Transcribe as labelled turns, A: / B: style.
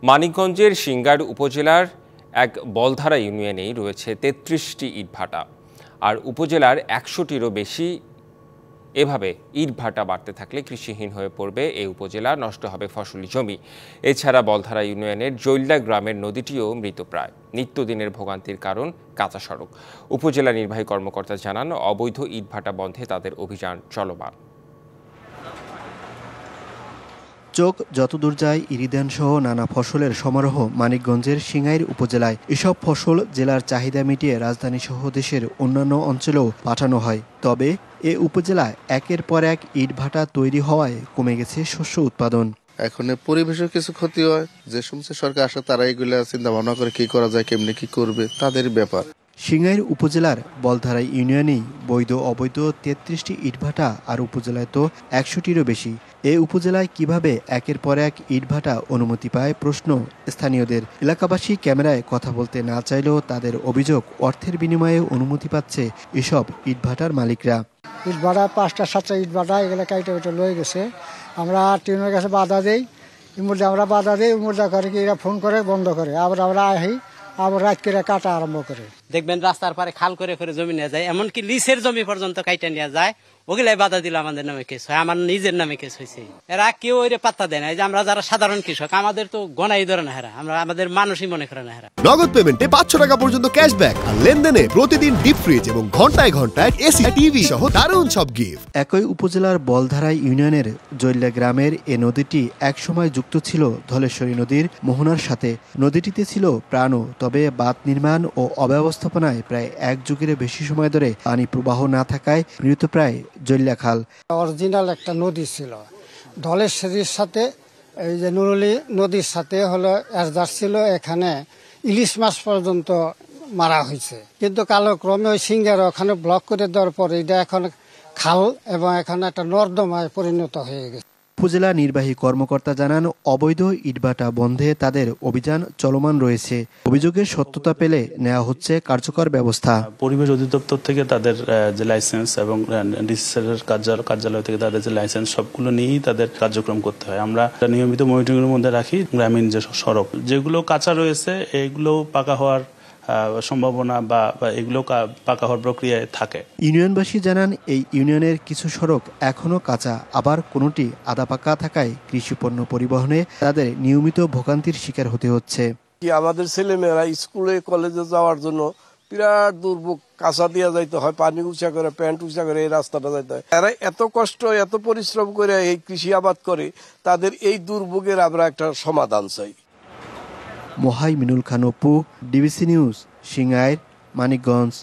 A: মানিকগঞ্জের সিংগাইর উপজেলার এক বলধারা ইউনিয়নেই রয়েছে ৩৩টি ইটভাটা, আর উপজেলার ১০০টিরও বেশি। এভাবে ইটভাটা বাড়তে থাকলে কৃষিহীন হয়ে পড়বে এই উপজেলা, নষ্ট হবে ফসলি জমি। এছাড়া বলধারা ইউনিয়নের জৈল্যা গ্রামের নদীটিও মৃতপ্রায়। নিত্যদিনের ভোগান্তির কারণ কাঁচা সড়ক। উপজেলা নির্বাহী কর্মকর্তা জানান, অবৈধ ইটভাটা বন্ধে তাদের অভিযান চলমান।
B: চোখ যতদূর যায় ইরিধান সহ নানা ফসলের সমারোহ মানিকগঞ্জের সিংগাইর উপজেলায়। এসব ফসল জেলার চাহিদা মিটিয়ে রাজধানী সহ দেশের অন্যান্য অঞ্চলেও পাঠানো হয়। তবে এ উপজেলায় একের পর এক ইটভাটা তৈরি হওয়ায় কমে গেছে শস্য উৎপাদন।
C: এখন পরিবেশের কিছু ক্ষতি হয়, যে সমস্ত সরকার আসে তারা এগুলো চিন্তা ভাবনা করে কি করা যায়, কেমনি কি করবে, তাদের ব্যাপার।
B: সিংগাইর উপজেলার বলধারা ইউনিয়নেই বৈধ অবৈধ ৩৩টি ইটভাটা, আর উপজেলায় তো ১০০টিরও বেশি। এ উপজেলায় কিভাবে একের পর এক ইটভাটা অনুমতি পায় প্রশ্ন স্থানীয়দের। এলাকাবাসী ক্যামেরায় কথা বলতে না চাইলেও তাদের অভিযোগ, অর্থের বিনিময়ে অনুমতি পাচ্ছে এসব ইটভাটার মালিকরা।
D: ইটভাটা ৫টা ৭টা ইটভাটা এগুলো কাইটে লয়ে গেছে। আমরা টিউনের কাছে বাধা দেই, ইমুর্দে আমরা বাধা দিই, ইমুর্দা করে কি এরা ফোন করে বন্ধ করে, আবার আমরা আহি আবার রাত করে কাটা আরম্ভ করে।
E: দেখবেন রাস্তার পারে খাল করে করে জমি নিয়ে যায়, এমনকি লিসের জমি পর্যন্ত কাইটা নিয়ে যায়। ওগুলাই বাধা দিল, আমাদের নামে কেস হয়, আমার নিজের নামে কেস হয়েছে। এরা কেউ ওই পাত্তা দেয় না। এই যে আমরা যারা সাধারণ কৃষক, আমাদের তো গণাই ধরে না হেরা, আমরা আমাদের মানুষই মনে করে না হেরা।
F: নগদ পেমেন্টে ৫০০ টাকা পর্যন্ত ক্যাশব্যাক, আর লেনদেনে প্রতিদিন ডিপ ফ্রিজ এবং ঘন্টায় ঘন্টায় এসি টিভি সহ দারুণ সব গিফট।
B: একই উপজেলার বলধারা ইউনিয়নের জৈল্যা গ্রামের এ নদীটি একসময় যুক্ত ছিল ধলেশ্বরী নদীর মোহনার সাথে। নদীটিতে ছিল প্রাণও, তবে বাঁধ নির্মাণ ও অব্যবস্থাপনায় প্রায় এক যুগের বেশি সময় ধরে পানি প্রবাহ না থাকায় মৃতপ্রায় জৈল্যা খাল।
D: অরিজিনাল একটা নদী ছিল, ধলেশ্বরীর সাথে এই যে নুরুলি নদীর সাথে হলো অ্যাডজাস্ট ছিল। এখানে ইলিশ মাছ পর্যন্ত মারা হয়েছে, কিন্তু কালক্রমে ওই সিংগার ওখানে ব্লক করে দেওয়ার পরে এটা এখন খাল এবং এখানে একটা নর্দমায় পরিণত হয়ে গেছে।
B: উপজেলা নির্বাহী কর্মকর্তা জানান, অবৈধ ইটভাটা বন্ধে তাদের অভিযান চলমান রয়েছে। অভিযোগের সত্যতা পেলে নেওয়া হচ্ছে কার্যকর ব্যবস্থা।
G: পরিবেশ অধিদপ্তর থেকে তাদের যে লাইসেন্স এবং ডিসিসির কার্যালয় থেকে তাদের যে লাইসেন্স, সবগুলো নিয়েই তাদের কার্যক্রম করতে হয়। আমরা নিয়মিত মনিটরিং এর মধ্যে রাখি। গ্রামীণ যে সড়ক যেগুলো কাঁচা রয়েছে, এগুলো পাকা হওয়ার সম্ভাবনা বা এগুলো পাকা হওয়ার প্রক্রিয়ায় থাকে।
B: ইউনিয়নবাসী জানান, এই ইউনিয়নের কিছু সড়ক এখনো কাঁচা, আবার কোনোটি আধা পাকা থাকায় কৃষিপণ্য পরিবহনে তাদের নিয়মিত ভোগান্তির শিকার হতে হচ্ছে।
H: আমাদের ছেলেমেয়েরা স্কুলে কলেজে যাওয়ার জন্য বিরাট দুর্ভোগ, কাঁচা দিয়ে যাইতে হয়, পানি উঁচা করে, প্যান্ট উঁচা করে এই রাস্তাটা যাইতে হয়। এরা এত কষ্ট এত পরিশ্রম করে এই কৃষি আবাদ করে, তাদের এই দুর্ভোগের আমরা একটা সমাধান চাই।
B: Mohaiminul Khan Apu, DBC news, Singair, Manikganj.